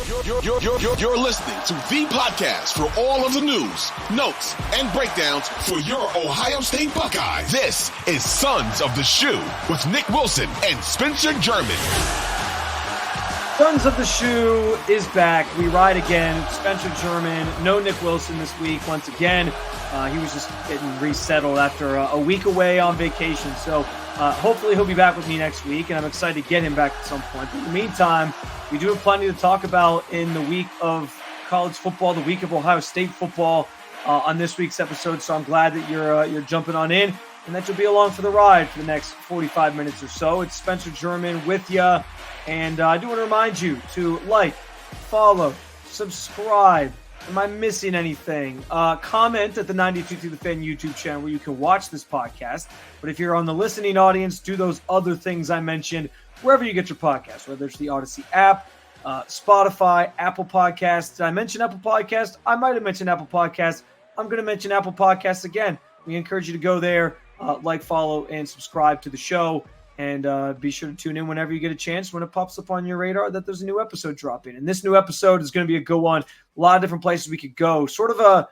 You're listening to the podcast for all of the news, notes, and breakdowns for your Ohio State Buckeyes. This is Sons of the Shoe with Nick Wilson and Spencer German. Sons of the Shoe is back. We ride again. Spencer German, no Nick Wilson this week once again. He was just getting resettled after a week away on vacation. So hopefully he'll be back with me next week, and I'm excited to get him back at some point. But in the meantime, we do have plenty to talk about in the week of college football, the week of Ohio State football on this week's episode. So I'm glad that you're jumping on in and that you'll be along for the ride for the next 45 minutes or so. It's Spencer German with you. And I do want to remind you to like, follow, subscribe. Am I missing anything? Comment at the 92 Through the Fan YouTube channel where you can watch this podcast. But if you're on the listening audience, do those other things I mentioned wherever you get your podcast, whether it's the Odyssey app, Spotify, Apple Podcasts. Did I mention Apple Podcasts? I might have mentioned Apple Podcasts. I'm going to mention Apple Podcasts again. We encourage you to go there, like, follow, and subscribe to the show. And be sure to tune in whenever you get a chance when it pops up on your radar that there's a new episode dropping. And this new episode is going to be a go on. A lot of different places we could go. Sort of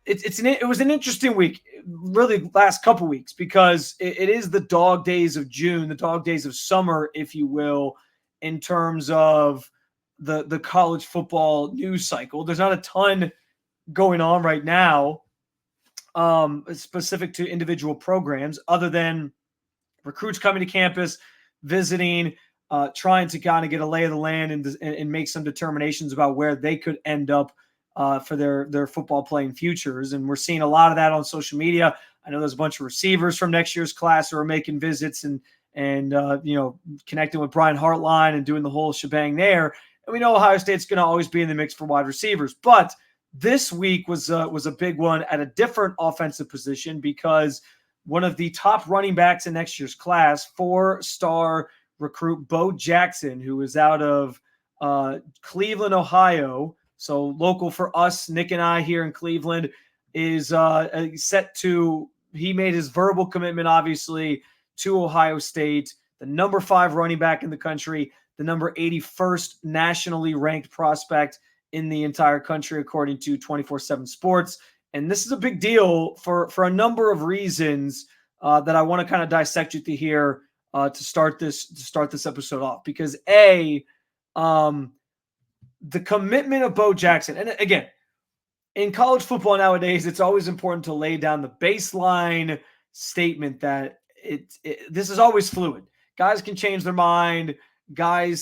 it was an interesting week, really last couple weeks, because it is the dog days of June, the dog days of summer, if you will, in terms of the college football news cycle. There's not a ton going on right now specific to individual programs other than recruits coming to campus, visiting, trying to kind of get a lay of the land and make some determinations about where they could end up for their football playing futures. And we're seeing a lot of that on social media. I know there's a bunch of receivers from next year's class who are making visits and connecting with Brian Hartline and doing the whole shebang there. And we know Ohio State's going to always be in the mix for wide receivers. But this week was a big one at a different offensive position because one of the top running backs in next year's class, 4-star recruit Bo Jackson, who is out of Cleveland, Ohio, so local for us, Nick and I here in Cleveland, is set to – he made his verbal commitment, obviously, to Ohio State, the number 5 running back in the country, the number 81st nationally ranked prospect in the entire country, according to 24/7 Sports. And this is a big deal for a number of reasons that I want to kind of dissect you through here to start this episode off. Because the commitment of Bo Jackson, and again, in college football nowadays, it's always important to lay down the baseline statement that this is always fluid. Guys can change their mind. A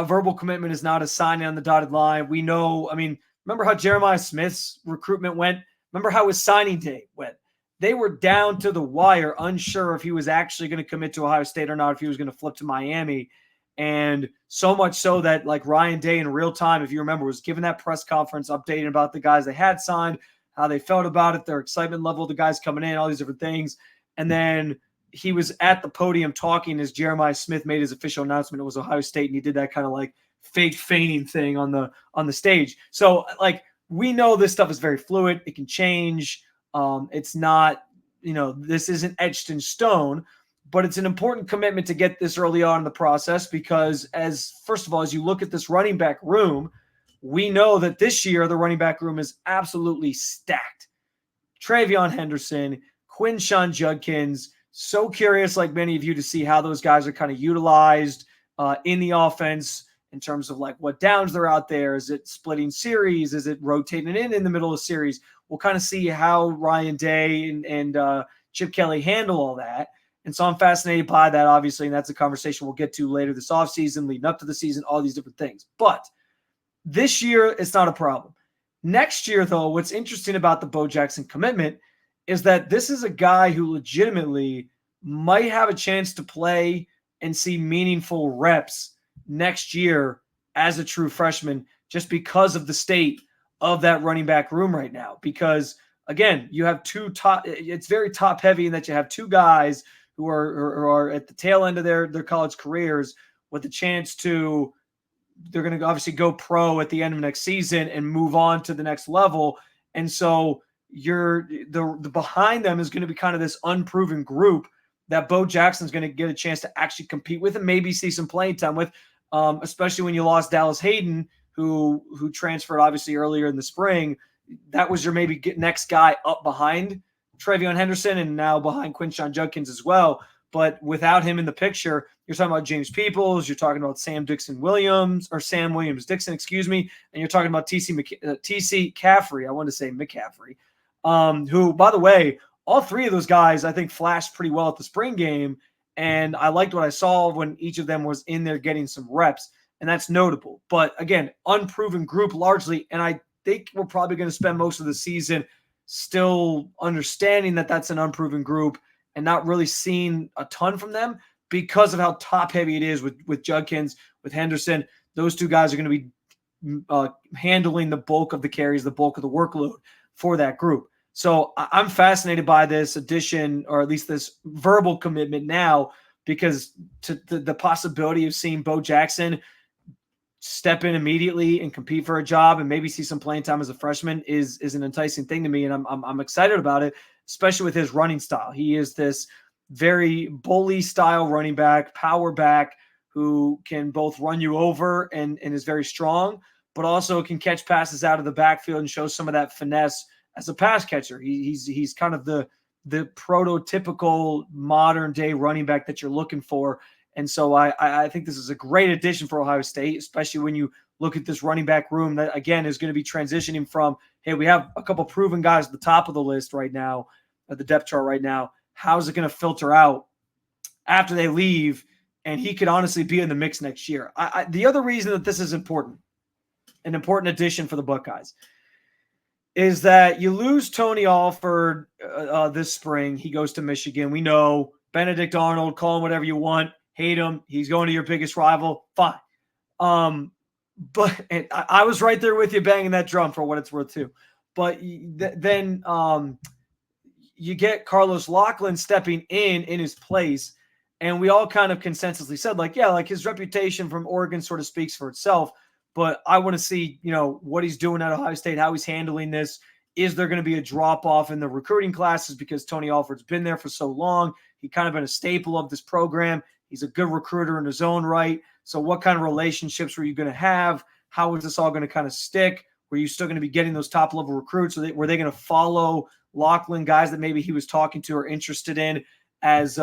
verbal commitment is not a signing on the dotted line. We know, remember how Jeremiah Smith's recruitment went? Remember how his signing day went? They were down to the wire, unsure if he was actually going to commit to Ohio State or not, if he was going to flip to Miami. And so much so that, like, Ryan Day in real time, if you remember, was giving that press conference updating about the guys they had signed, how they felt about it, their excitement level, the guys coming in, all these different things. And then he was at the podium talking as Jeremiah Smith made his official announcement. It was Ohio State, and he did that kind of like fake feigning thing on the stage. So, like, we know this stuff is very fluid. It can change. It's not, this isn't etched in stone, but it's an important commitment to get this early on in the process because first of all, as you look at this running back room, we know that this year the running back room is absolutely stacked. Travion Henderson, Quinshon Judkins, so curious, like many of you, to see how those guys are kind of utilized in the offense, in terms of like what downs they're out there. Is it splitting series? Is it rotating in the middle of series? We'll kind of see how Ryan Day and Chip Kelly handle all that. And so I'm fascinated by that, obviously, and that's a conversation we'll get to later this offseason, leading up to the season, all these different things. But this year, it's not a problem. Next year, though, what's interesting about the Bo Jackson commitment is that this is a guy who legitimately might have a chance to play and see meaningful reps next year as a true freshman, just because of the state of that running back room right now. Because again, you have it's very top heavy in that you have two guys who are at the tail end of their college careers with a chance to, they're going to obviously go pro at the end of next season and move on to the next level. And so the behind them is going to be kind of this unproven group that Bo Jackson's going to get a chance to actually compete with and maybe see some playing time with, especially when you lost Dallas Hayden, who transferred obviously earlier in the spring. That was your maybe next guy up behind Trevion Henderson and now behind Quinshon Judkins as well. But without him in the picture, you're talking about James Peoples, you're talking about Sam Williams Dixon, and you're talking about T.C. Caffrey. I wanted to say McCaffrey, who, by the way, all three of those guys I think flashed pretty well at the spring game, and I liked what I saw when each of them was in there getting some reps, and that's notable. But again, unproven group largely, and I think we're probably going to spend most of the season still understanding that that's an unproven group and not really seeing a ton from them because of how top-heavy it is with Judkins, with Henderson. Those two guys are going to be handling the bulk of the carries, the bulk of the workload for that group. So I'm fascinated by this addition, or at least this verbal commitment now, because to the possibility of seeing Bo Jackson step in immediately and compete for a job and maybe see some playing time as a freshman is an enticing thing to me. And I'm excited about it, especially with his running style. He is this very bully style running back, power back, who can both run you over and is very strong, but also can catch passes out of the backfield and show some of that finesse as a pass catcher. He's kind of the prototypical modern day running back that you're looking for. And so I think this is a great addition for Ohio State, especially when you look at this running back room that, again, is going to be transitioning from, hey, we have a couple proven guys at the top of the list right now, at the depth chart right now. How's it going to filter out after they leave? And he could honestly be in the mix next year. The other reason that this is important, an important addition for the Buckeyes, is that you lose Tony Alford this spring. He goes to Michigan. We know Benedict Arnold, call him whatever you want, hate him. He's going to your biggest rival. Fine. But I was right there with you banging that drum for what it's worth too. But then you get Carlos Locklyn stepping in his place. And we all kind of consensusly said, his reputation from Oregon sort of speaks for itself. But I want to see, what he's doing at Ohio State, how he's handling this. Is there going to be a drop-off in the recruiting classes because Tony Alford's been there for so long? He kind of been a staple of this program. He's a good recruiter in his own right. So what kind of relationships were you going to have? How is this all going to kind of stick? Were you still going to be getting those top-level recruits? Were they going to follow Locklyn, guys that maybe he was talking to or interested in as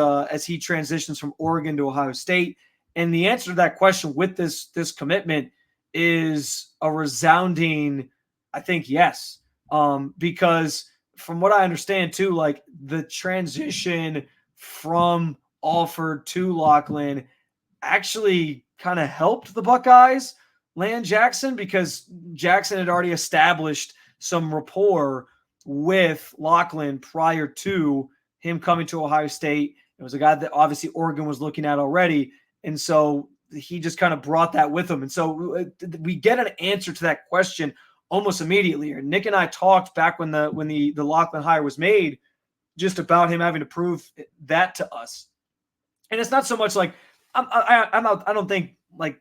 he transitions from Oregon to Ohio State? And the answer to that question with this commitment is a resounding, I think, yes. Because from what I understand too, the transition from Alford to Locklyn actually kind of helped the Buckeyes land Jackson, because Jackson had already established some rapport with Locklyn prior to him coming to Ohio State. It was a guy that obviously Oregon was looking at already. And so he just kind of brought that with him. And so we get an answer to that question almost immediately. And Nick and I talked back when the Locklyn hire was made, just about him having to prove that to us. And it's not so much I don't think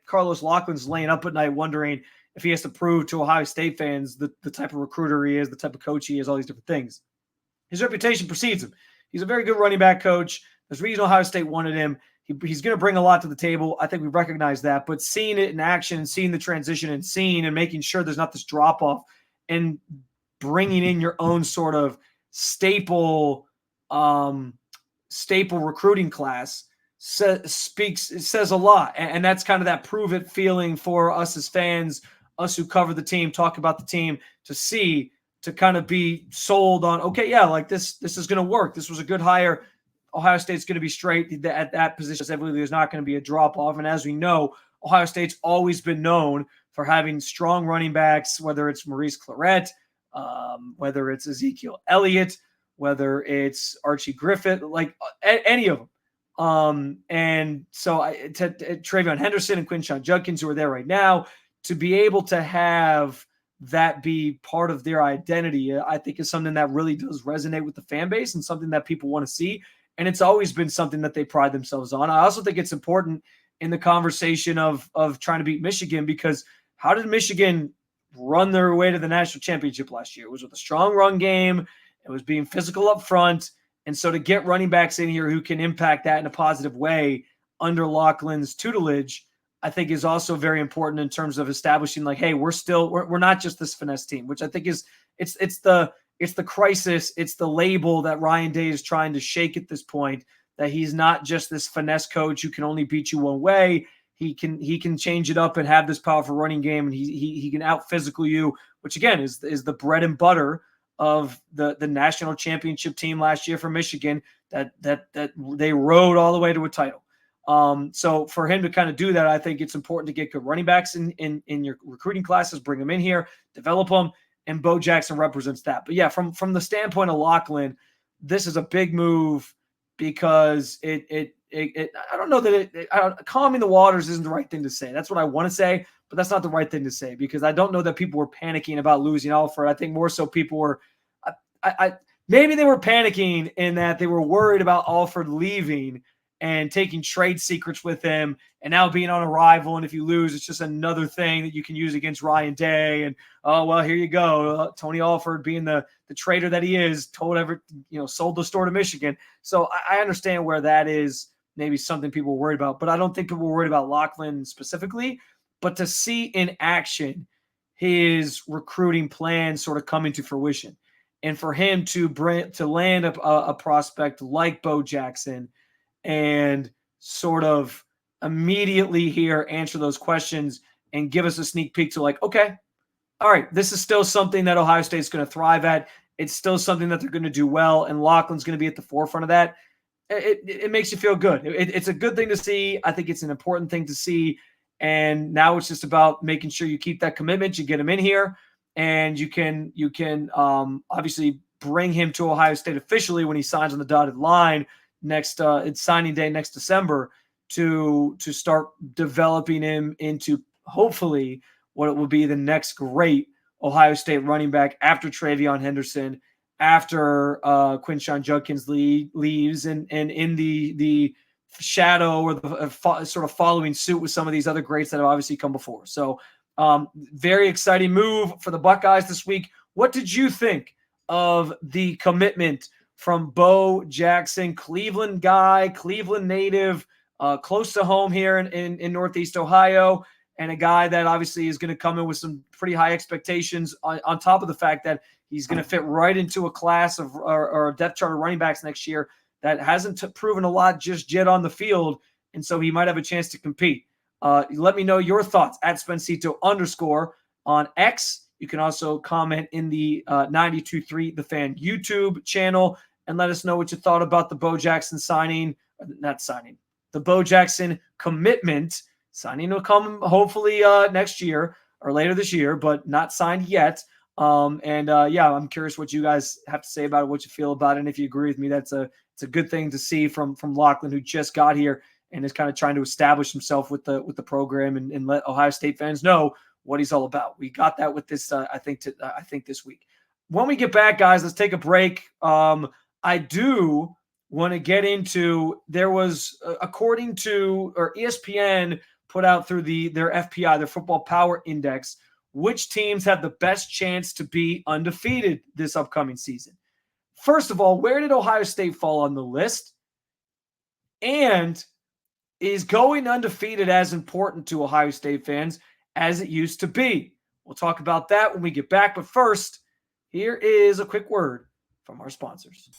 Carlos Locklyn's laying up at night wondering if he has to prove to Ohio State fans the type of recruiter he is, the type of coach he is, all these different things. His reputation precedes him. He's a very good running back coach. There's a reason Ohio State wanted him. He's going to bring a lot to the table. I think we recognize that. But seeing it in action, seeing the transition and making sure there's not this drop-off and bringing in your own sort of staple recruiting class says a lot. And that's kind of that prove it feeling for us as fans, us who cover the team, talk about the team, to kind of be sold on, okay, yeah, this is going to work. This was a good hire. Ohio State's going to be straight at that position. There's not going to be a drop-off. And as we know, Ohio State's always been known for having strong running backs, whether it's Maurice Clarett, whether it's Ezekiel Elliott, whether it's Archie Griffith, any of them. And so Trevion Henderson and Quinshon Judkins, who are there right now, to be able to have that be part of their identity, I think is something that really does resonate with the fan base and something that people want to see. And it's always been something that they pride themselves on. I also think it's important in the conversation of trying to beat Michigan, because how did Michigan run their way to the national championship last year? It was with a strong run game. It was being physical up front. And so to get running backs in here who can impact that in a positive way under Locklyn's tutelage, I think is also very important in terms of establishing like, hey, we're not just this finesse team, which I think is it's the crisis, it's the label that Ryan Day is trying to shake at this point, that he's not just this finesse coach who can only beat you one way. He can change it up and have this powerful running game, and he can out physical you, which again is the bread and butter of the national championship team last year for Michigan that they rode all the way to a title. So for him to kind of do that, I think it's important to get good running backs in your recruiting classes, bring them in here, develop them, and Bo Jackson represents that. But yeah, from the standpoint of Locklyn, this is a big move because I don't know that calming the waters isn't the right thing to say. That's what I want to say, but that's not the right thing to say because I don't know that people were panicking about losing Alford. I think more so people were, maybe they were panicking in that they were worried about Alford leaving and taking trade secrets with him and now being on arrival. And if you lose, it's just another thing that you can use against Ryan Day. And, oh, well, here you go. Tony Alford being the traitor that he is, sold the store to Michigan. So I understand where that is maybe something people were worried about, but I don't think people were worried about Locklyn specifically. But to see in action his recruiting plan sort of coming to fruition, and for him to land a prospect like Bo Jackson and sort of immediately here answer those questions and give us a sneak peek to like, okay, all right, this is still something that Ohio State's going to thrive at. It's still something that they're going to do well, and Locklyn's going to be at the forefront of that. It makes you feel good. It's a good thing to see. I think it's an important thing to see. And now it's just about making sure you keep that commitment, you get him in here, and you can obviously bring him to Ohio State officially when he signs on the dotted line next it's signing day next December to start developing him into hopefully what it will be the next great Ohio State running back after Travion Henderson, after Quinshon Judkins leaves, and in the shadow or the sort of following suit with some of these other greats that have obviously come before. So very exciting move for the Buckeyes this week. What did you think of the commitment from Bo Jackson, Cleveland guy, Cleveland native, close to home here in Northeast Ohio, and a guy that obviously is going to come in with some pretty high expectations on top of the fact that he's going to fit right into a class of or a depth chart of running backs next year that hasn't proven a lot just yet on the field, and so he might have a chance to compete. Let me know your thoughts at Spencito_ on X. You can also comment in the 92.3 The Fan YouTube channel and let us know what you thought about the Bo Jackson the Bo Jackson commitment. Signing will come hopefully next year or later this year, but not signed yet. I'm curious what you guys have to say about it, what you feel about it, and if you agree with me, it's a good thing to see from Locklyn, who just got here and is kind of trying to establish himself with the program and let Ohio State fans know what he's all about. We got that with this, I think this week. When we get back, guys, let's take a break. I do want to get into, there was, according to, or ESPN put out through their FPI, their Football Power Index, which teams have the best chance to be undefeated this upcoming season. First of all, where did Ohio State fall on the list? And is going undefeated as important to Ohio State fans as it used to be? We'll talk about that when we get back. But first, here is a quick word from our sponsors.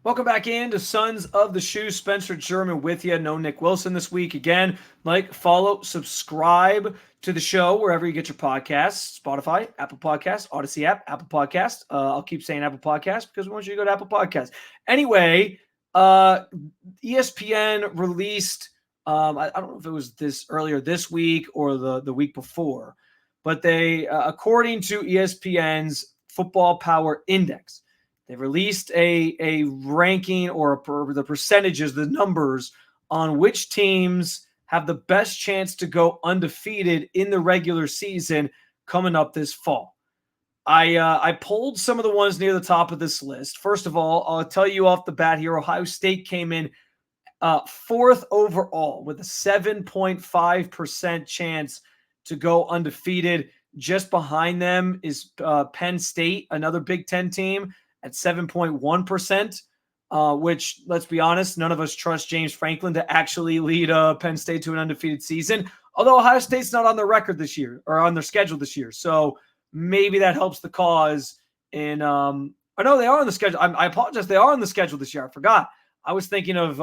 Welcome back into Sons of the Shoe. Spencer German with you. No Nick Wilson this week. Again, like, follow, subscribe to the show wherever you get your podcasts. Spotify, Apple Podcasts, Odyssey app, Apple Podcasts. I'll keep saying Apple Podcasts because we want you to go to Apple Podcasts. Anyway, ESPN released, I don't know if it was this earlier this week or the week before, but they, according to ESPN's Football Power Index, they released a ranking or the percentages, the numbers on which teams have the best chance to go undefeated in the regular season coming up this fall. I pulled some of the ones near the top of this list. First of all, I'll tell you off the bat here, Ohio State came in Fourth overall with a 7.5% chance to go undefeated. Just behind them is Penn State, another Big Ten team at 7.1%, which, let's be honest, none of us trust James Franklin to actually lead Penn State to an undefeated season. Although Ohio State's not on their record this year or on their schedule this year. So maybe that helps the cause in I know they are on the schedule. I apologize. They are on the schedule this year. I forgot. I was thinking of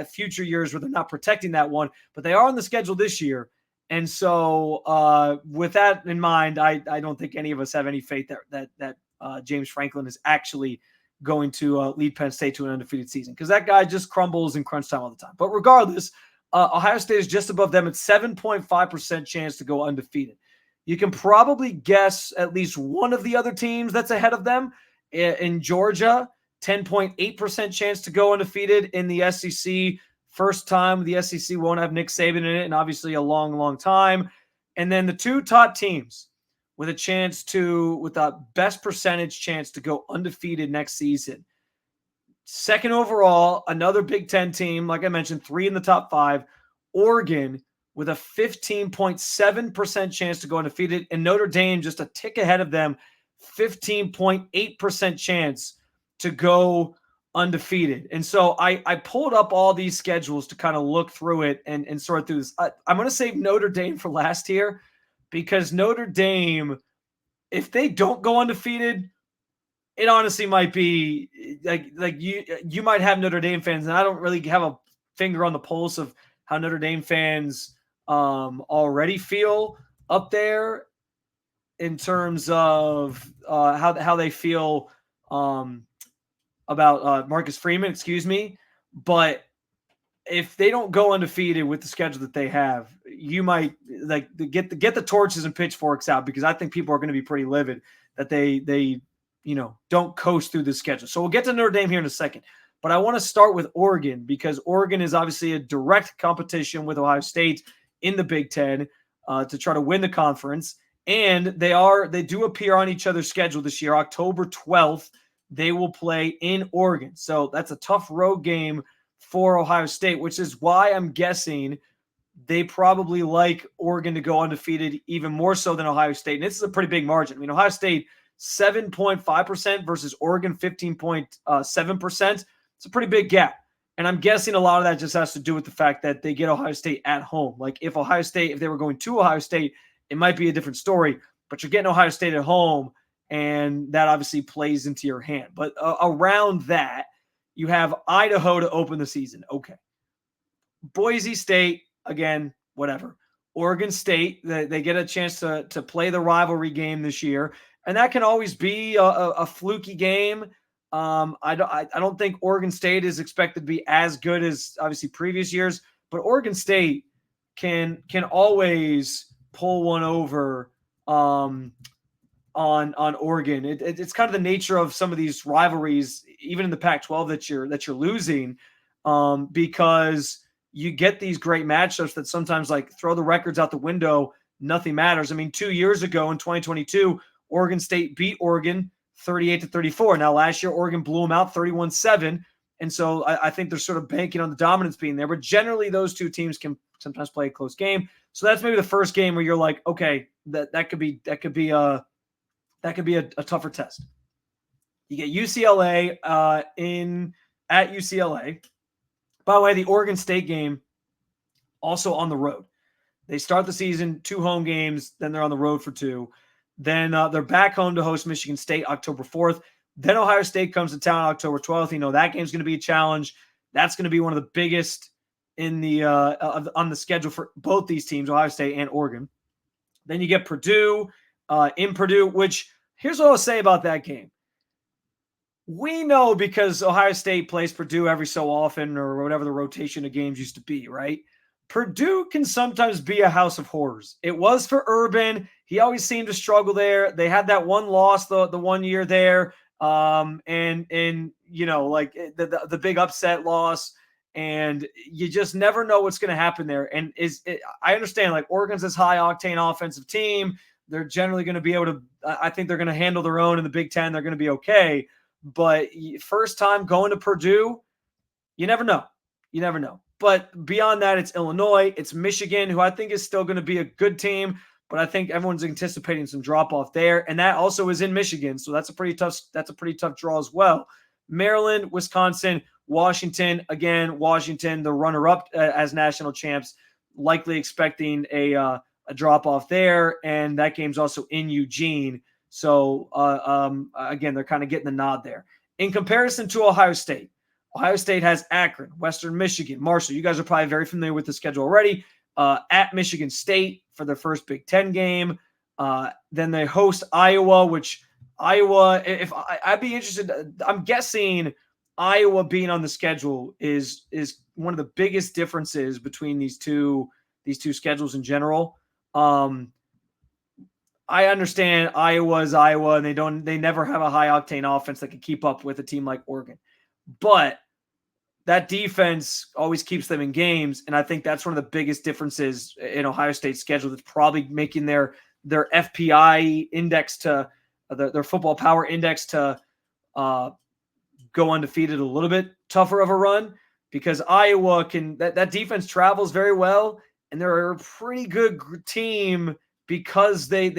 future years where they're not protecting that one, but they are on the schedule this year. And so with that in mind, I don't think any of us have any faith that James Franklin is actually going to lead Penn State to an undefeated season, because that guy just crumbles in crunch time all the time. But regardless, Ohio State is just above them at 7.5% chance to go undefeated. You can probably guess at least one of the other teams that's ahead of them. In Georgia, 10.8% chance to go undefeated in the SEC. First time the SEC won't have Nick Saban in it, and obviously a long, long time. And then the two top teams with a best percentage chance to go undefeated next season. Second overall, another Big Ten team, like I mentioned, 3 in the top 5. Oregon with a 15.7% chance to go undefeated, and Notre Dame just a tick ahead of them, 15.8% chance to go undefeated. And so I pulled up all these schedules to kind of look through it and sort through this. I'm going to save Notre Dame for last here, because Notre Dame, if they don't go undefeated, it honestly might be like you might have Notre Dame fans, and I don't really have a finger on the pulse of how Notre Dame fans already feel up there in terms of how they feel about Marcus Freeman, excuse me. But if they don't go undefeated with the schedule that they have, you might get the torches and pitchforks out, because I think people are going to be pretty livid that they don't coast through the schedule. So we'll get to Notre Dame here in a second. But I want to start with Oregon, because Oregon is obviously a direct competition with Ohio State in the Big Ten to try to win the conference. And they do appear on each other's schedule this year. October 12th, they will play in Oregon. So that's a tough road game for Ohio State, which is why I'm guessing they probably like Oregon to go undefeated even more so than Ohio State. And this is a pretty big margin. I mean, Ohio State 7.5% versus Oregon 15.7%. It's a pretty big gap. And I'm guessing a lot of that just has to do with the fact that they get Ohio State at home. Like if they were going to Ohio State, it might be a different story, but you're getting Ohio State at home, and that obviously plays into your hand. But around that, you have Idaho to open the season. Okay. Boise State, again, whatever. Oregon State, they get a chance to play the rivalry game this year, and that can always be a fluky game. I don't think Oregon State is expected to be as good as obviously previous years, but Oregon State can always pull one over on Oregon. It's kind of the nature of some of these rivalries, even in the Pac-12 that you're losing, because you get these great matchups that sometimes like throw the records out the window. Nothing matters. I mean, 2 years ago in 2022, Oregon State beat Oregon 38-34. Now last year, Oregon blew them out 31-7. And so I think they're sort of banking on the dominance being there, but generally those two teams can sometimes play a close game. So that's maybe the first game where you're like, okay, that could be a tougher test. You get UCLA at UCLA. By the way, the Oregon State game also on the road. They start the season 2 home games, then they're on the road for 2. Then they're back home to host Michigan State October 4th. Then Ohio State comes to town October 12th. You know that game's going to be a challenge. That's going to be one of the biggest in the on the schedule for both these teams, Ohio State and Oregon. Then you get Purdue in Purdue, which here's what I'll say about that game. We know because Ohio State plays Purdue every so often, or whatever the rotation of games used to be, right? Purdue can sometimes be a house of horrors. It was for Urban. He always seemed to struggle there. They had that one loss the 1 year there. And you know, like the big upset loss, and you just never know what's going to happen there. And I understand, like, Oregon's this high octane offensive team. They're generally going to be able to, I think they're going to handle their own in the Big Ten. They're going to be okay. But first time going to Purdue, you never know. You never know. But beyond that, it's Illinois, it's Michigan, who I think is still going to be a good team, but I think everyone's anticipating some drop off there, and that also is in Michigan, so that's a pretty tough draw as well. Maryland, Wisconsin, Washington, again, Washington, the runner-up as national champs, likely expecting a drop off there, and that game's also in Eugene. So again, they're kind of getting the nod there. In comparison to Ohio State has Akron, Western Michigan, Marshall. You guys are probably very familiar with the schedule already. At Michigan State for their first Big Ten game. Then they host Iowa, which Iowa, if I'd be interested, I'm guessing Iowa being on the schedule is one of the biggest differences between these two schedules in general. I understand Iowa is Iowa, and they never have a high octane offense that can keep up with a team like Oregon. But that defense always keeps them in games, and I think that's one of the biggest differences in Ohio State's schedule that's probably making their FPI index to their football power index to go undefeated a little bit tougher of a run, because Iowa that defense travels very well, and they're a pretty good team because they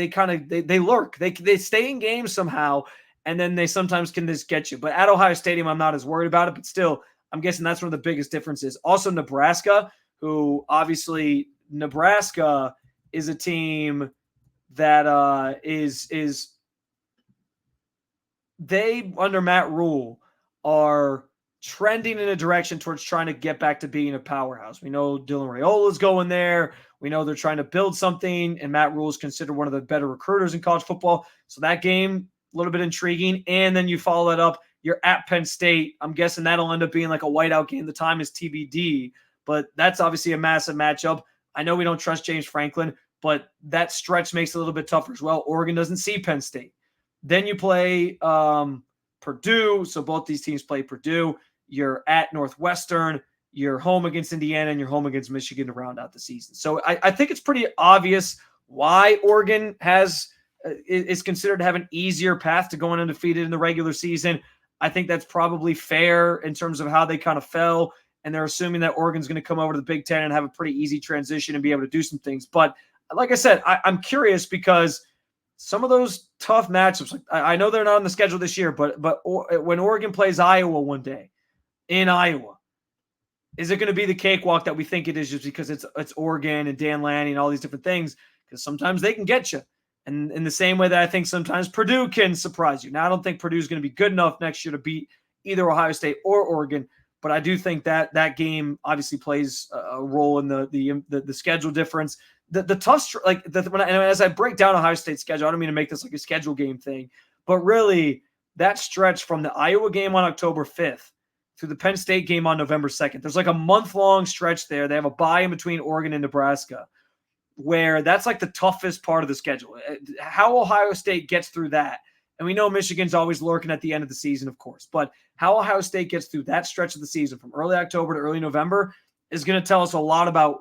lurk. They stay in games somehow, and then they sometimes can just get you. But at Ohio Stadium, I'm not as worried about it, but still, I'm guessing that's one of the biggest differences. Also, Nebraska, who obviously Nebraska is a team that is they, under Matt Rule, are trending in a direction towards trying to get back to being a powerhouse. We know Dylan Raiola's going there. We know they're trying to build something, and Matt Rule is considered one of the better recruiters in college football. So that game, a little bit intriguing. And then you follow that up, you're at Penn State. I'm guessing that'll end up being like a whiteout game. The time is TBD, but that's obviously a massive matchup. I know we don't trust James Franklin, but that stretch makes it a little bit tougher as well. Oregon doesn't see Penn State. Then you play Purdue. So both these teams play Purdue. You're at Northwestern. You're home against Indiana, and you're home against Michigan to round out the season. So I think it's pretty obvious why Oregon is considered to have an easier path to going undefeated in the regular season. I think that's probably fair in terms of how they kind of fell, and they're assuming that Oregon's going to come over to the Big Ten and have a pretty easy transition and be able to do some things. But like I said, I'm curious because some of those tough matchups, like I know they're not on the schedule this year, but when Oregon plays Iowa one day in Iowa, is it going to be the cakewalk that we think it is just because it's Oregon and Dan Lanning and all these different things? Because sometimes they can get you. And in the same way that I think sometimes Purdue can surprise you. Now, I don't think Purdue's going to be good enough next year to beat either Ohio State or Oregon, but I do think that game obviously plays a role in the schedule difference. The tough, as I break down Ohio State's schedule, I don't mean to make this like a schedule game thing, but really that stretch from the Iowa game on October 5th through the Penn State game on November 2nd. There's like a month-long stretch there. They have a bye in between Oregon and Nebraska, where that's like the toughest part of the schedule. How Ohio State gets through that, and we know Michigan's always lurking at the end of the season, of course, but how Ohio State gets through that stretch of the season from early October to early November is going to tell us a lot about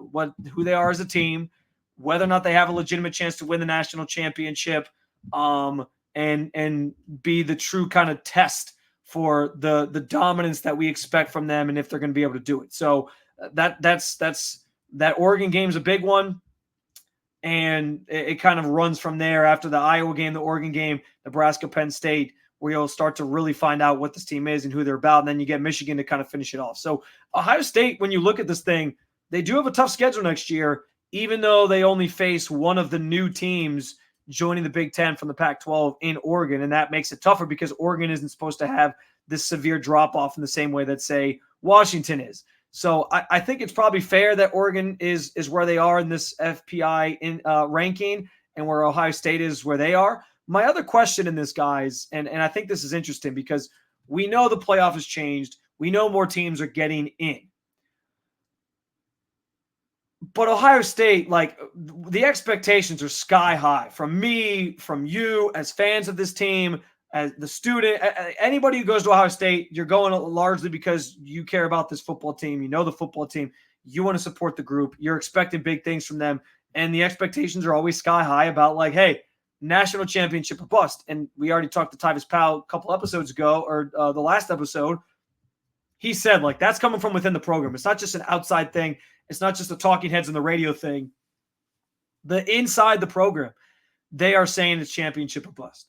who they are as a team, whether or not they have a legitimate chance to win the national championship, and be the true kind of test for the dominance that we expect from them and if they're going to be able to do it. So that Oregon game is a big one. And it kind of runs from there after the Iowa game, the Oregon game, Nebraska, Penn State, where you'll start to really find out what this team is and who they're about. And then you get Michigan to kind of finish it off. So Ohio State, when you look at this thing, they do have a tough schedule next year, even though they only face one of the new teams joining the Big Ten from the Pac-12 in Oregon. And that makes it tougher because Oregon isn't supposed to have this severe drop-off in the same way that, say, Washington is. So I think it's probably fair that Oregon is where they are in this FPI ranking, and where Ohio State is where they are. My other question in this, guys, and I think this is interesting because we know the playoff has changed. We know more teams are getting in. But Ohio State, like, the expectations are sky high from me, from you as fans of this team, as the student, anybody who goes to Ohio State, you're going largely because you care about this football team. You know the football team. You want to support the group. You're expecting big things from them. And the expectations are always sky high about, like, hey, national championship or bust. And we already talked to Tyvis Powell a couple episodes ago, or the last episode. he said, like, that's coming from within the program. It's not just an outside thing. It's not just the talking heads on the radio thing. The inside the program, they are saying it's championship or bust.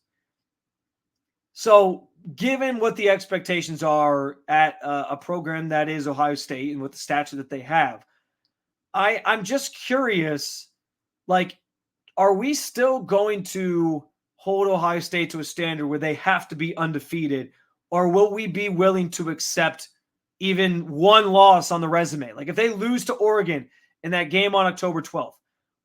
So given what the expectations are at a program that is Ohio State and with the stature that they have, I'm just curious, like, are we still going to hold Ohio State to a standard where they have to be undefeated, or will we be willing to accept even one loss on the resume? Like if they lose to Oregon in that game on October 12th,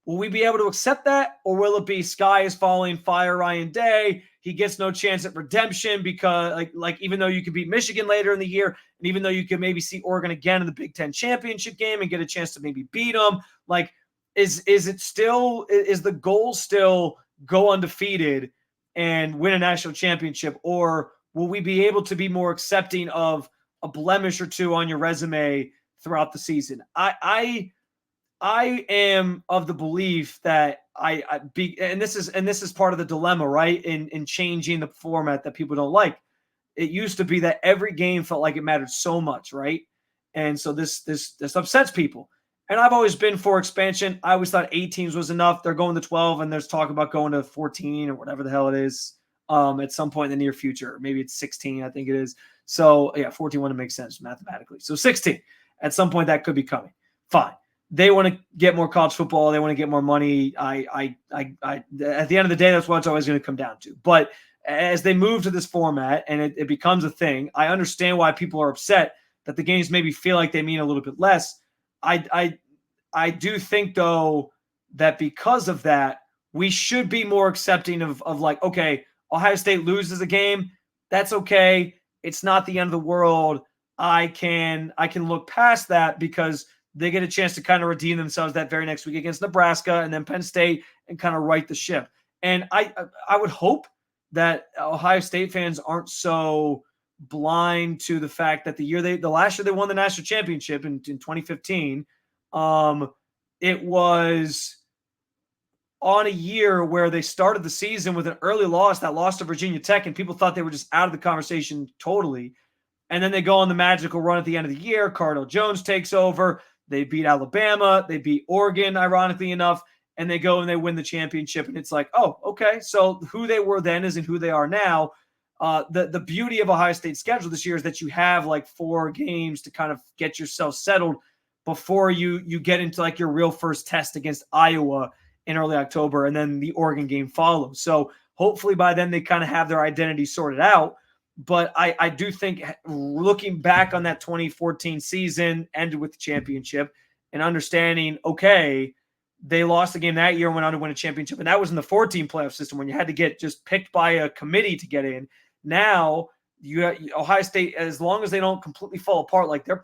will we be able to accept that, or will it be sky is falling, fire Ryan Day? He gets no chance at redemption because like even though you could beat Michigan later in the year, and even though you could maybe see Oregon again in the Big Ten championship game and get a chance to maybe beat them, like is the goal still go undefeated and win a national championship, or will we be able to be more accepting of a blemish or two on your resume throughout the season? I am of the belief that and this is part of the dilemma, right? In changing the format that people don't like. It used to be that every game felt like it mattered so much, right? And so this upsets people. And I've always been for expansion. I always thought 8 teams was enough. They're going to 12, and there's talk about going to 14 or whatever the hell it is at some point in the near future. Maybe it's 16, I think it is. So yeah, 14 wouldn't make sense mathematically. So 16 at some point that could be coming. Fine. They want to get more college football. They want to get more money. At the end of the day, that's what it's always going to come down to. But as they move to this format and it becomes a thing, I understand why people are upset that the games maybe feel like they mean a little bit less. I do think, though, that because of that, we should be more accepting of like, okay, Ohio State loses a game. That's okay. It's not the end of the world. I can look past that because they get a chance to kind of redeem themselves that very next week against Nebraska and then Penn State and kind of right the ship. And I would hope that Ohio State fans aren't so blind to the fact that the last year they won the national championship in 2015, it was on a year where they started the season with an early loss, that loss to Virginia Tech, and people thought they were just out of the conversation totally. And then they go on the magical run at the end of the year. Cardale Jones takes over. They beat Alabama. They beat Oregon, ironically enough, and they go and they win the championship. And it's like, oh, okay. So who they were then isn't who they are now. The beauty of Ohio State's schedule this year is that you have like 4 games to kind of get yourself settled before you get into like your real first test against Iowa in early October, and then the Oregon game follows. So hopefully by then they kind of have their identity sorted out. But I do think looking back on that 2014 season, ended with the championship, and understanding, okay, they lost the game that year and went on to win a championship. And that was in the 14 playoff system when you had to get just picked by a committee to get in. Now, Ohio State, as long as they don't completely fall apart, like they're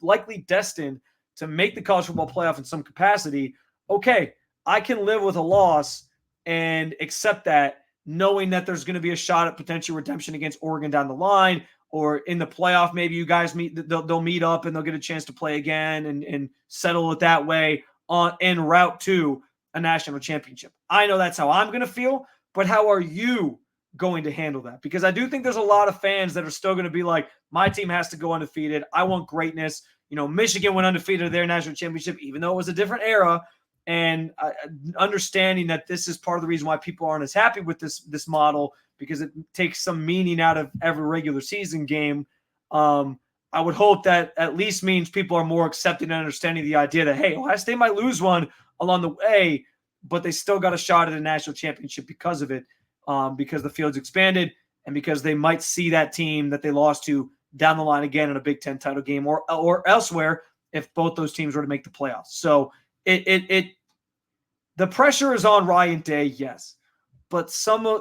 likely destined to make the college football playoff in some capacity. Okay, I can live with a loss and accept that, knowing that there's going to be a shot at potential redemption against Oregon down the line, or in the playoff, maybe you guys they'll meet up and they'll get a chance to play again and settle it that way en route to a national championship. I know that's how I'm going to feel, but how are you going to handle that? Because I do think there's a lot of fans that are still going to be like, my team has to go undefeated. I want greatness. Michigan went undefeated to their national championship, even though it was a different era. And understanding that this is part of the reason why people aren't as happy with this model, because it takes some meaning out of every regular season game. I would hope that at least means people are more accepting and understanding the idea that, hey, Ohio State might lose one along the way, but they still got a shot at a national championship because of it, because the field's expanded and because they might see that team that they lost to down the line again in a Big Ten title game or elsewhere if both those teams were to make the playoffs. So the pressure is on Ryan Day, yes, but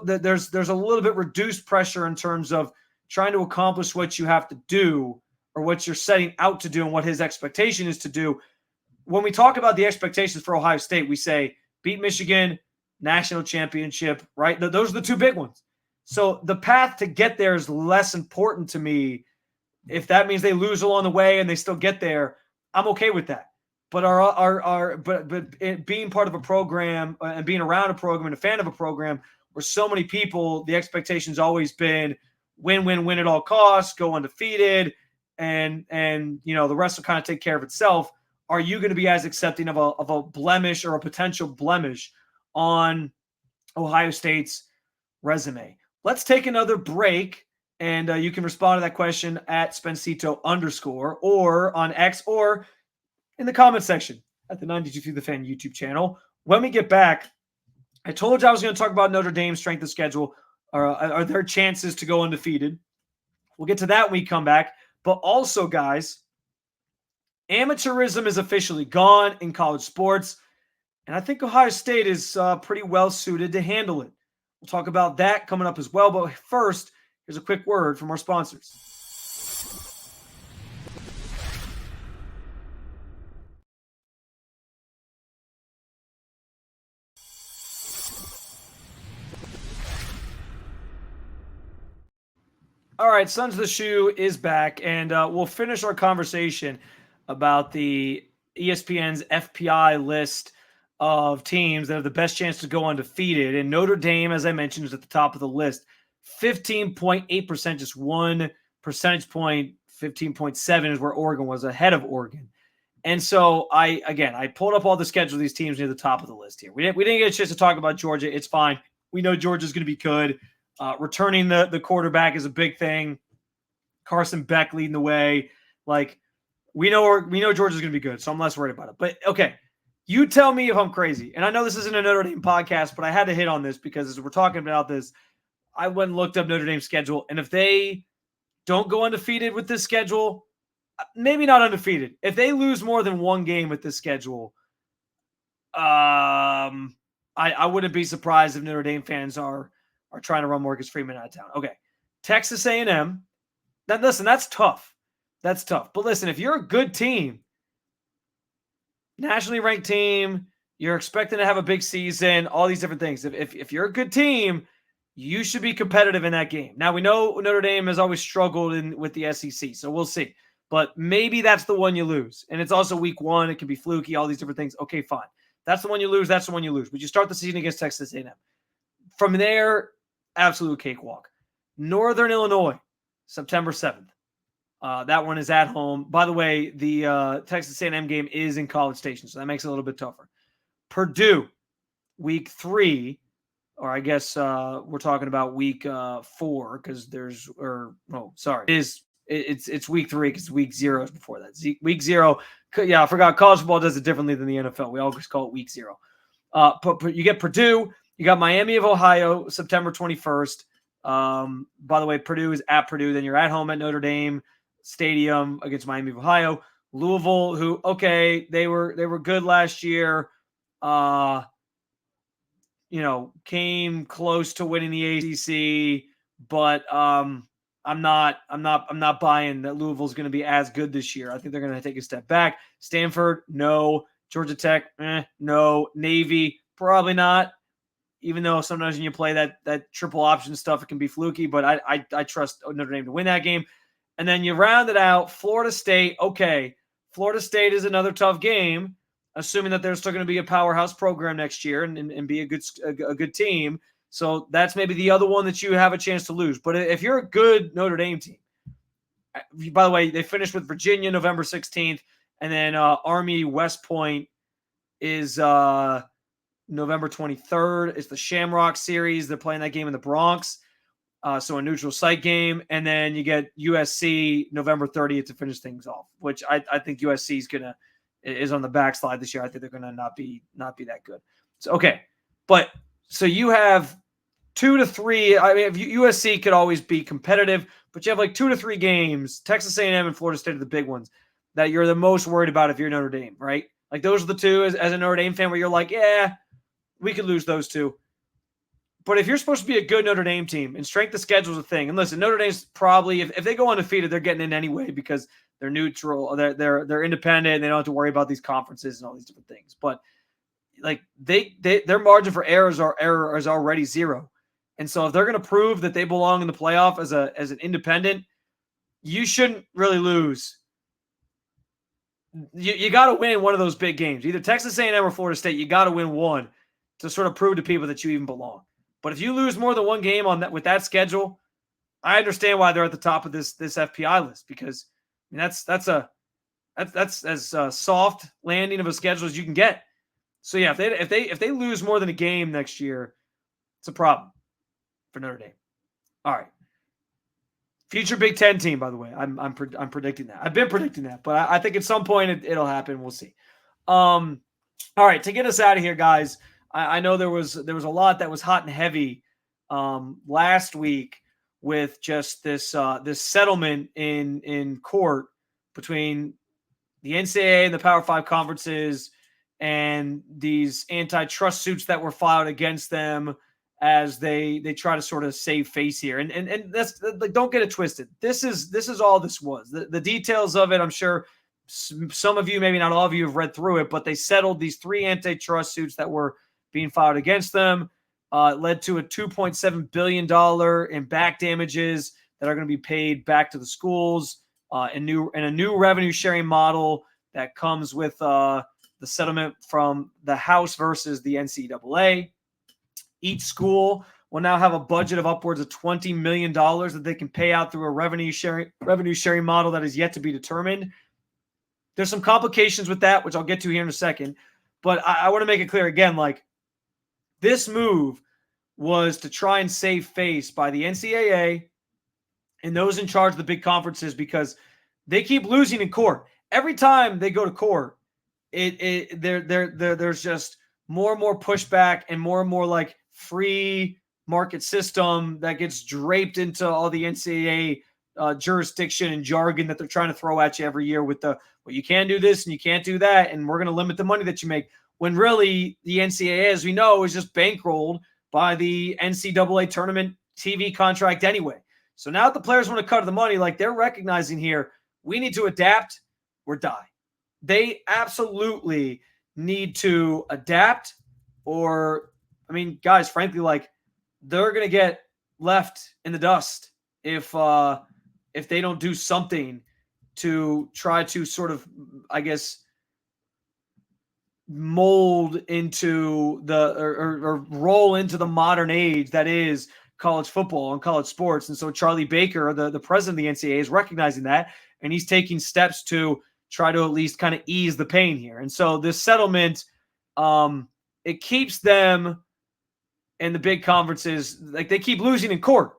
there's a little bit reduced pressure in terms of trying to accomplish what you have to do or what you're setting out to do and what his expectation is to do. When we talk about the expectations for Ohio State, we say beat Michigan, national championship, right? Those are the 2 big ones. So the path to get there is less important to me. If that means they lose along the way and they still get there, I'm okay with that. But being part of a program and being around a program and a fan of a program where so many people, the expectation's always been win at all costs, go undefeated, and the rest will kind of take care of itself, are you going to be as accepting of a blemish or a potential blemish on Ohio State's resume? Let's take another break, and you can respond to that question at Spencito _ or on X or in the comment section at the 92 Through the Fan YouTube channel. When we get back, I told you I was going to talk about Notre Dame's strength of schedule. Are their chances to go undefeated? We'll get to that when we come back. But also, guys, amateurism is officially gone in college sports, and I think Ohio State is pretty well suited to handle it. We'll talk about that coming up as well. But first, here's a quick word from our sponsors. All right, Sons of the Shoe is back, and we'll finish our conversation about the ESPN's FPI list of teams that have the best chance to go undefeated. And Notre Dame, as I mentioned, is at the top of the list. 15.8%, just 1 percentage point. 15.7 is where Oregon was, ahead of Oregon. And so I pulled up all the schedule of these teams near the top of the list here. We didn't get a chance to talk about Georgia. It's fine. We know Georgia's going to be good. Returning the quarterback is a big thing. Carson Beck leading the way. Like, we know Georgia's going to be good, so I'm less worried about it. But, okay, you tell me if I'm crazy. And I know this isn't a Notre Dame podcast, but I had to hit on this because as we're talking about this, I went and looked up Notre Dame's schedule. And if they don't go undefeated with this schedule, maybe not undefeated. If they lose more than one game with this schedule, I wouldn't be surprised if Notre Dame fans are trying to run Marcus Freeman out of town. Okay. Texas A&M. Now, listen, that's tough. That's tough. But listen, if you're a good team, nationally ranked team, you're expecting to have a big season, all these different things. If you're a good team, you should be competitive in that game. Now, we know Notre Dame has always struggled with the SEC, so we'll see. But maybe that's the one you lose. And it's also week 1. It can be fluky, all these different things. Okay, fine. That's the one you lose. That's the one you lose. But you start the season against Texas A&M. From there, absolute cakewalk. Northern Illinois, September 7th. That one is at home. By the way, the Texas A&M game is in College Station, so that makes it a little bit tougher. Purdue, week 3, or I guess we're talking about week 4 because it's week 3 because week 0 is before that. Week 0, yeah, I forgot. College football does it differently than the NFL. We always call it week 0. But you get Purdue. You got Miami of Ohio, September 21st. By the way, Purdue is at Purdue. Then you're at home at Notre Dame Stadium against Miami of Ohio. Louisville, who, okay, they were good last year. Came close to winning the ACC, but I'm not buying that Louisville's going to be as good this year. I think they're going to take a step back. Stanford, no. Georgia Tech, no. Navy, probably not. Even though sometimes when you play that triple option stuff, it can be fluky, but I trust Notre Dame to win that game. And then you round it out, Florida State. Okay, Florida State is another tough game, assuming that they're still going to be a powerhouse program next year and be a good team. So that's maybe the other one that you have a chance to lose. But if you're a good Notre Dame team, by the way, they finished with Virginia November 16th, and then Army West Point is November 23rd. It's the Shamrock Series. They're playing that game in the Bronx. So a neutral site game. And then you get USC November 30th to finish things off, which I think USC is on the backslide this year. I think they're going to not be that good. So, okay. But so you have 2 to 3. I mean, USC could always be competitive, but you have like 2 to 3 games. Texas A&M and Florida State are the big ones that you're the most worried about if you're Notre Dame, right? Like those are the two as a Notre Dame fan where you're like, yeah, we could lose those two. But if you're supposed to be a good Notre Dame team and strength of schedule is a thing, and listen, Notre Dame's probably, if they go undefeated, they're getting in anyway because they're neutral, they're independent, and they don't have to worry about these conferences and all these different things. But like their margin for error is already 0. And so if they're going to prove that they belong in the playoff as an independent, you shouldn't really lose. You got to win one of those big games, either Texas A&M or Florida State. You got to win one to sort of prove to people that you even belong. But if you lose more than one game with that schedule, I understand why they're at the top of this FPI list, because mean, that's as soft landing of a schedule as you can get. So yeah, if they lose more than a game next year, it's a problem for Notre Dame. All right. Future Big Ten team, by the way. I'm predicting that. I've been predicting that, but I think at some point it'll happen. We'll see. All right, to get us out of here, guys. I know there was a lot that was hot and heavy last week with just this settlement in court between the NCAA and the Power 5 conferences and these antitrust suits that were filed against them as they try to sort of save face here. And that's like, don't get it twisted. This is all this was. The details of it, I'm sure some of you, maybe not all of you, have read through it, but they settled these 3 antitrust suits that were being filed against them. Led to a $2.7 billion in back damages that are going to be paid back to the schools, and a new revenue sharing model that comes with the settlement from the House versus the NCAA. Each school will now have a budget of upwards of $20 million that they can pay out through a revenue sharing model that is yet to be determined. There's some complications with that, which I'll get to here in a second. But I want to make it clear again, like, this move was to try and save face by the NCAA and those in charge of the big conferences, because they keep losing in court. Every time they go to court, there's just more and more pushback and more like free market system that gets draped into all the NCAA jurisdiction and jargon that they're trying to throw at you every year with well, you can't do this and you can't do that, and we're going to limit the money that you make. When really the NCAA, as we know, is just bankrolled by the NCAA tournament TV contract anyway. So now that the players want to cut the money, like, they're recognizing here, we need to adapt or die. They absolutely need to adapt, or, I mean, guys, frankly, like, they're going to get left in the dust if they don't do something to try to sort of, I guess, mold into or roll into the modern age that is college football and college sports. And so Charlie Baker, the president of the NCAA, is recognizing that, and he's taking steps to try to at least kind of ease the pain here. And so this settlement, it keeps them and the big conferences, like, they keep losing in court.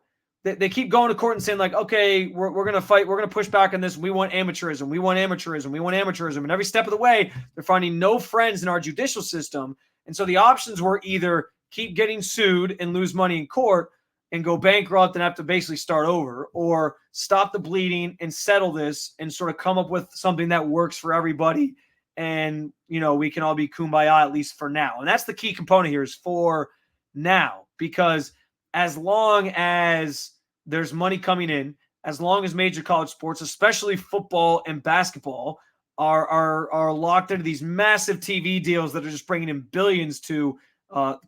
They keep going to court and saying, like, okay, we're going to fight. We're going to push back on this. We want amateurism. We want amateurism. We want amateurism. And every step of the way, they're finding no friends in our judicial system. And so the options were either keep getting sued and lose money in court and go bankrupt and have to basically start over, or stop the bleeding and settle this and sort of come up with something that works for everybody. And, you know, we can all be kumbaya, at least for now. And that's the key component here, is for now, because as long as there's money coming in, as long as major college sports, especially football and basketball, are locked into these massive TV deals that are just bringing in billions to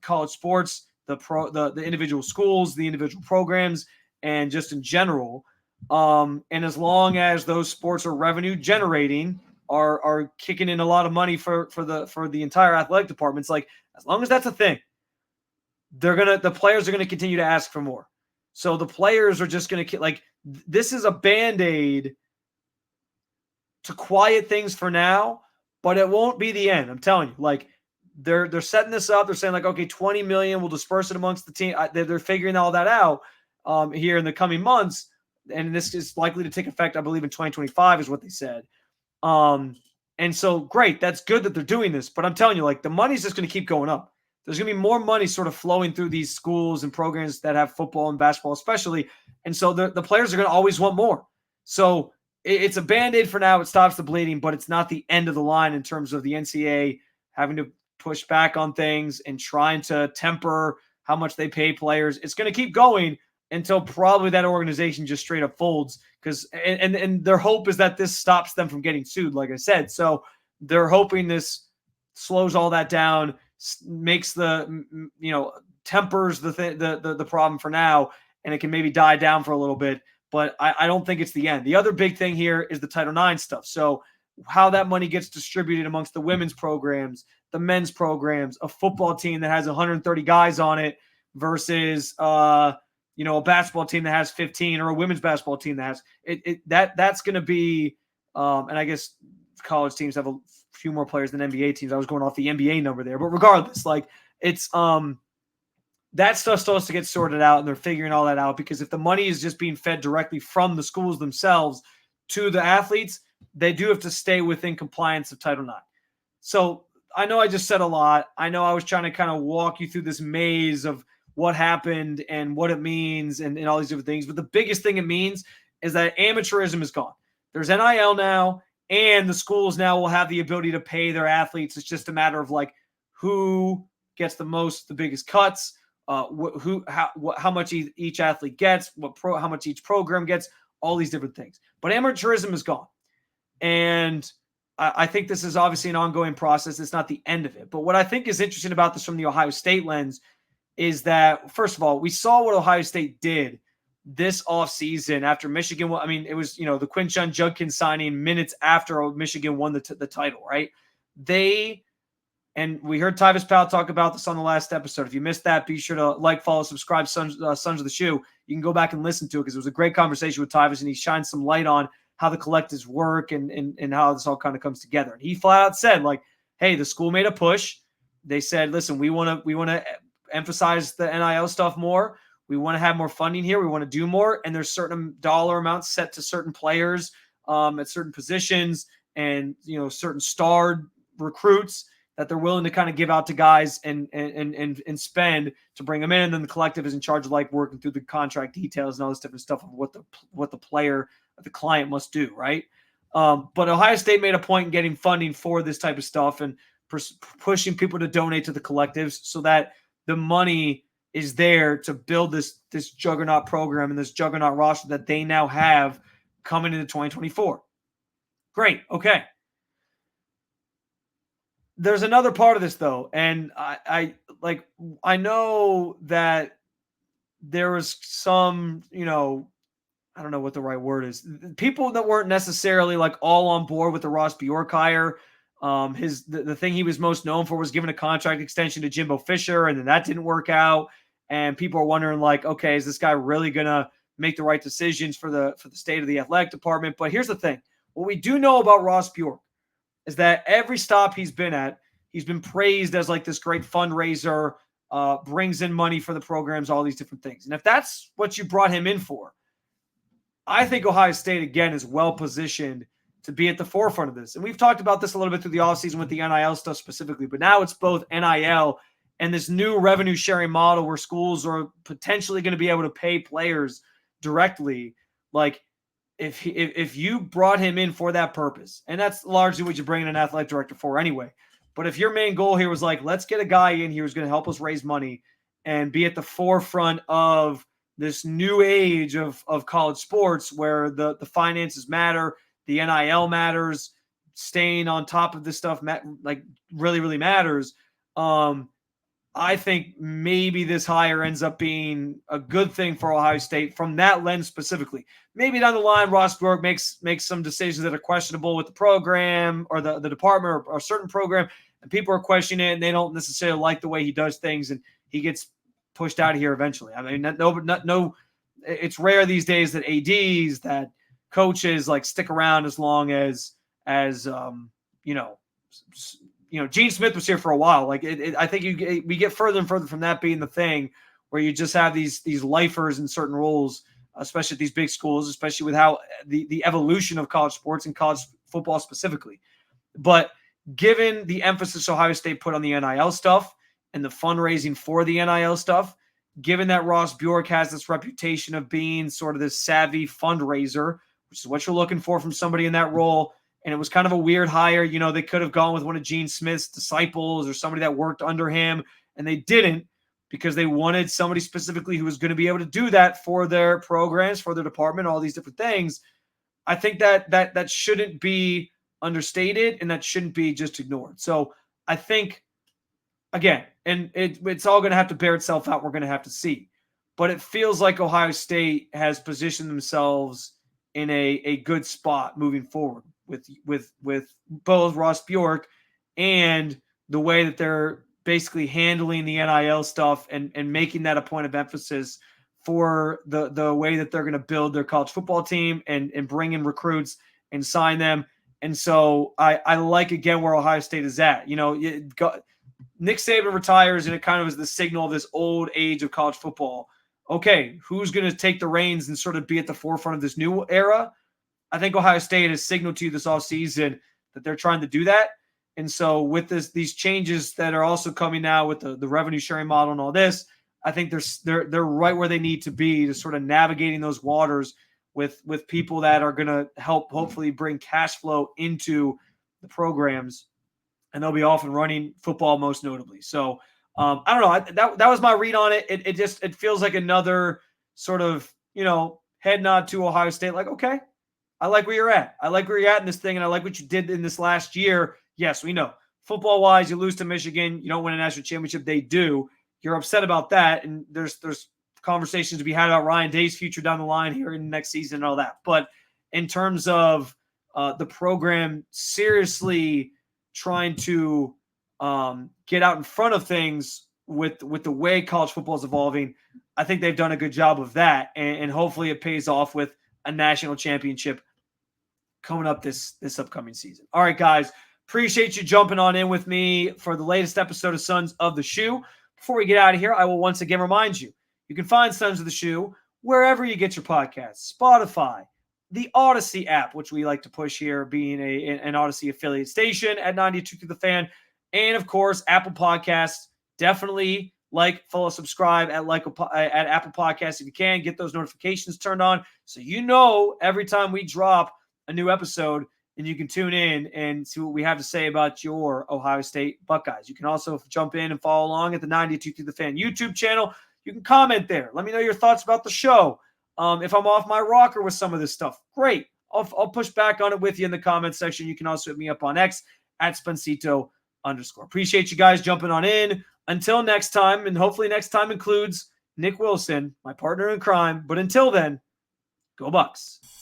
college sports, the individual schools, the individual programs, and just in general. And as long as those sports are revenue generating, are kicking in a lot of money for the entire athletic departments, like, as long as that's a thing, the players are gonna continue to ask for more. So the players are just gonna, like, this is a Band-Aid to quiet things for now, but it won't be the end. I'm telling you, like, they're setting this up. They're saying, like, okay, 20 million, we'll disperse it amongst the team. They're figuring all that out here in the coming months, and this is likely to take effect, I believe, in 2025 is what they said. And so, great, that's good that they're doing this, but I'm telling you, like, the money's just going to keep going up. There's going to be more money sort of flowing through these schools and programs that have football and basketball especially, and so the players are going to always want more. So it's a Band-Aid for now. It stops the bleeding, but it's not the end of the line in terms of the NCAA having to push back on things and trying to temper how much they pay players. It's going to keep going until probably that organization just straight up folds, because and their hope is that this stops them from getting sued, like I said. So they're hoping this slows all that down, makes tempers the problem for now, and it can maybe die down for a little bit. But I don't think it's the end. The other big thing here is the Title IX stuff. So how that money gets distributed amongst the women's programs, the men's programs, a football team that has 130 guys on it versus a basketball team that has 15, or a women's basketball team that has that's going to be And I guess college teams have a few more players than NBA teams. I was going off the NBA number there, but regardless, like it's that stuff still has to get sorted out, and they're figuring all that out, because if the money is just being fed directly from the schools themselves to the athletes, they do have to stay within compliance of Title IX. So I know I just said a lot. I know I was trying to kind of walk you through this maze of what happened and what it means and all these different things. But the biggest thing it means is that amateurism is gone. There's NIL now, and the schools now will have the ability to pay their athletes. It's just a matter of like who gets the biggest cuts, how much each athlete gets, how much each program gets, all these different things. But amateurism is gone. And I think this is obviously an ongoing process. It's not the end of it. But what I think is interesting about this from the Ohio State lens is that, first of all, we saw what Ohio State did this offseason after Michigan. I mean, it was, the Quinshon Judkins signing minutes after Michigan won the title, right? And we heard Tyvis Powell talk about this on the last episode. If you missed that, be sure to like, follow, subscribe, Sons of the Shoe. You can go back and listen to it because it was a great conversation with Tyvis, and he shined some light on how the collectives work and how this all kind of comes together. And he flat out said, like, hey, the school made a push. They said, listen, we want to emphasize the NIL stuff more. We want to have more funding here. We want to do more. And there's certain dollar amounts set to certain players at certain positions and, certain starred recruits that they're willing to kind of give out to guys and spend to bring them in. And then the collective is in charge of like working through the contract details and all this different stuff of what the player, the client must do. Right. But Ohio State made a point in getting funding for this type of stuff and pushing people to donate to the collectives so that the money is there to build this juggernaut program and this juggernaut roster that they now have coming into 2024. Great. Okay. There's another part of this though. And I know that there was some, I don't know what the right word is. People that weren't necessarily like all on board with the Ross Bjork hire. The thing he was most known for was giving a contract extension to Jimbo Fisher, and then that didn't work out. And people are wondering, like, okay, is this guy really gonna make the right decisions for the state of the athletic department? But here's the thing: what we do know about Ross Bjork is that every stop he's been at, he's been praised as like this great fundraiser, brings in money for the programs, all these different things. And if that's what you brought him in for, I think Ohio State, again, is well positioned to be at the forefront of this. And we've talked about this a little bit through the offseason with the NIL stuff specifically, but now it's both NIL and this new revenue sharing model where schools are potentially going to be able to pay players directly. Like if you brought him in for that purpose, and that's largely what you bring in an athletic director for anyway. But if your main goal here was like, let's get a guy in here who's going to help us raise money and be at the forefront of this new age of college sports where the finances matter, the NIL matters, staying on top of this stuff like really, really matters. I think maybe this hire ends up being a good thing for Ohio State from that lens specifically. Maybe down the line, Ross Bjork makes some decisions that are questionable with the program or the department or a certain program, and people are questioning it and they don't necessarily like the way he does things, and he gets pushed out of here eventually. I mean, no, it's rare these days that ADs, that coaches like stick around as long as Gene Smith was here for a while. Like I think we get further and further from that being the thing where you just have these lifers in certain roles, especially at these big schools, especially with how the evolution of college sports and college football specifically. But given the emphasis Ohio State put on the NIL stuff and the fundraising for the NIL stuff, given that Ross Bjork has this reputation of being sort of this savvy fundraiser, which is what you're looking for from somebody in that role. And it was kind of a weird hire. They could have gone with one of Gene Smith's disciples or somebody that worked under him, and they didn't because they wanted somebody specifically who was going to be able to do that for their programs, for their department, all these different things. I think that shouldn't be understated and that shouldn't be just ignored. So I think, again, and it's all going to have to bear itself out. We're going to have to see. But it feels like Ohio State has positioned themselves in a good spot moving forward with both Ross Bjork and the way that they're basically handling the NIL stuff and making that a point of emphasis for the way that they're going to build their college football team and bring in recruits and sign them. And so I like, again, where Ohio State is at. Nick Saban retires, and it kind of is the signal of this old age of college football. Okay, who's going to take the reins and sort of be at the forefront of this new era? I think Ohio State has signaled to you this offseason that they're trying to do that. And so with these changes that are also coming now with the revenue sharing model and all this, I think they're right where they need to be to sort of navigating those waters with people that are going to help hopefully bring cash flow into the programs, and they'll be off and running, football most notably. So I don't know. That was my read on it. It feels like another sort of, head nod to Ohio State. Like, okay, I like where you're at. I like where you're at in this thing, and I like what you did in this last year. Yes, we know. Football-wise, you lose to Michigan. You don't win a national championship. They do. You're upset about that, and there's conversations to be had about Ryan Day's future down the line here in the next season and all that. But in terms of the program seriously trying to get out in front of things with the way college football is evolving, I think they've done a good job of that, and hopefully it pays off with a national championship coming up this upcoming season. All right, guys, appreciate you jumping on in with me for the latest episode of Sons of the Shoe. Before we get out of here, I will once again remind you, you can find Sons of the Shoe wherever you get your podcasts, Spotify, the Odyssey app, which we like to push here, being an Odyssey affiliate station at 92 through the Fan, and of course, Apple Podcasts. Definitely follow, subscribe at Apple Podcasts if you can. Get those notifications turned on so every time we drop a new episode, and you can tune in and see what we have to say about your Ohio State Buckeyes. You can also jump in and follow along at the 92 through the Fan YouTube channel. You can comment there. Let me know your thoughts about the show. If I'm off my rocker with some of this stuff, great. I'll push back on it with you in the comment section. You can also hit me up on X at Spencito_. Appreciate you guys jumping on in. Until next time, and hopefully next time includes Nick Wilson, my partner in crime. But until then, go Bucks.